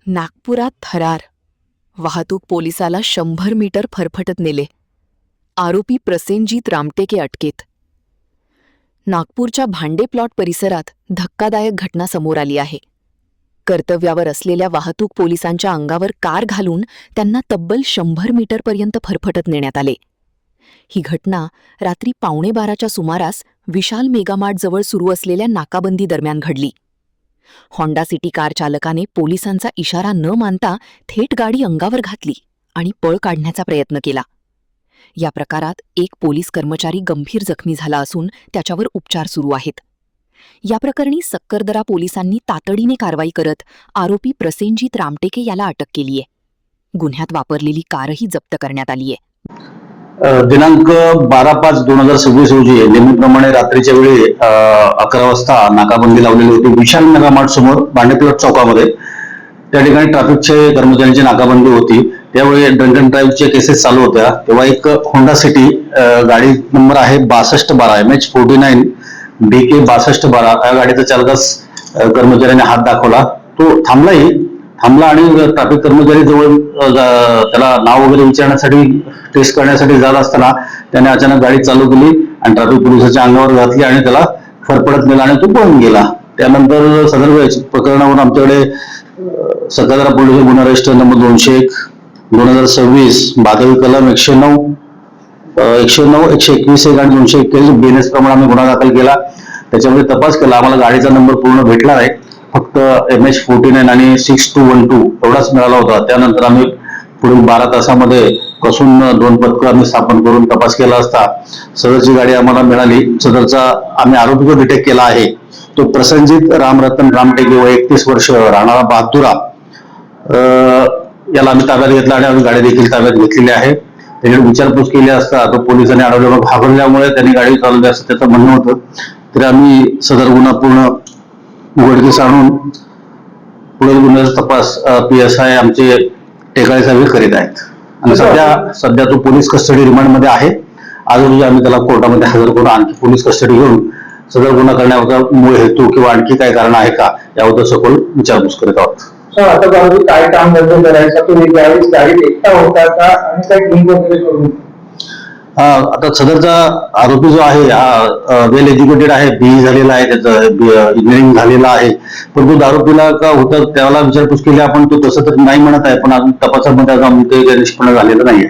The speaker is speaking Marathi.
नागपुरात थरार. वाहतूक पोलिसाला 100 मीटर फरफटत नेले. आरोपी प्रसेनजीत रामटेके अटकेत. नागपूरच्या भांडे प्लॉट परिसरात धक्कादायक घटना समोर आली आहे. कर्तव्यावर असलेल्या वाहतूक पोलिसांच्या अंगावर कार घालून त्यांना तब्बल 100 मीटरपर्यंत फरफटत नेण्यात आले. ही घटना रात्री 11:15च्या सुमारास विशाल मेगामार्ट जवळ सुरू असलेल्या नाकाबंदी दरम्यान घडली. होंडा सिटी कार चालकाने पोलिसांचा इशारा न मानता थेट गाडी अंगावर घातली आणि पळ काढण्याचा प्रयत्न केला. या प्रकारात एक पोलीस कर्मचारी गंभीर जखमी झाला असून त्याच्यावर उपचार सुरू आहेत. या प्रकरणी सक्करदरा पोलिसांनी तातडीने कारवाई करत आरोपी प्रसेनजीत रामटेके याला अटक केलीय. गुन्ह्यात वापरलेली कारही जप्त करण्यात आलीय. दिनांक 12/5/2026 रोजी नेहमीप्रमाणे रात्रीच्या वेळी 11 वाजता नाकाबंदी लावलेली होती विशाल मेगामार्ट समोर भांडेप्लॉट चौकामध्ये. त्या ठिकाणी ट्रॅफिकचे कर्मचाऱ्यांची नाकाबंदी होती. त्यावेळी ड्रंक अँड ड्राईव्हच्या केसेस चालू होत्या. तेव्हा एक होंडा सिटी गाडी नंबर आहे 6212 MH49 BK 6212 या गाडीचा चालकास कर्मचाऱ्याने हात दाखवला. तो थांबला आणि ट्रॅफिक कर्मचारी जवळ त्याला नाव वगैरे विचारण्यासाठी टेस्ट करण्यासाठी जात असताना त्याने अचानक गाडी चालू केली आणि ट्रॅफिक पोलिसाच्या अंगावर घातली आणि त्याला फरफटत नेला आणि तो पळून गेला. त्यानंतर सदर प्रकरणावर आमच्याकडे सक्करदरा पोलीस गुन्हा रजिस्टर नंबर 201/2026 भादवी कलम 109, 121 आणि 241 BNS प्रमाणे आम्ही गुन्हा दाखल केला. त्याच्यामध्ये तपास केला. आम्हाला गाडीचा नंबर पूर्ण भेटला नाही, फक्त MH49 आणि 6212 एवढाच मिळाला होता. त्यानंतर आम्ही पुढील 12 तासामध्ये कसून 2 पथकं आम्ही स्थापन करून तपास केला असता सदरची गाडी आम्हाला मिळाली. सदरचा आम्ही आरोपी डिटेक्ट केला आहे. तो प्रसेनजीत रामरतन रामटेके वय 31 वर्ष राहणारा बहादुरा याला आम्ही ताब्यात घेतला आणि आम्ही गाडी देखील ताब्यात घेतलेली आहे. त्याच्याकडे विचारपूस केली असता तो पोलिसांनी अडवल्यामुळे घाबरल्यामुळे त्यांनी गाडी चालवली असं त्याचं म्हणणं होतं. तरी आम्ही सदर गुन्हा पूर्ण उघडकीस आणून पुढील गुन्ह्याचा तपास PSI आमचे टेकाळे साहेब करीत आहेत. आणि सध्या तो पोलीस कस्टडी रिमांडमध्ये आहे. आज रोजी आम्ही त्याला कोर्टामध्ये हजर करून आणखी पोलीस कस्टडी घेऊन सदर गुन्हा करण्याचा मूळ हेतू किंवा आणखी काय कारण आहे का याबद्दल सखोल विचारपूस करीत आहोत. आता काय काम करायचं तुम्ही त्यावेळेस गाडीत एकटा होता का आणि काय ड्रिंक वगैरे करून? आता सदरचा आरोपी जो आहे हा वेल एज्युकेटेड आहे, BE झालेला आहे, त्याचं इंजिनिअरिंग झालेला आहे. पण तो दारू पिला का होता त्याला विचारपूस केली आपण, तो तसं तर नाही म्हणत आहे. पण तपासामध्ये निष्पन्न झालेलं नाहीये.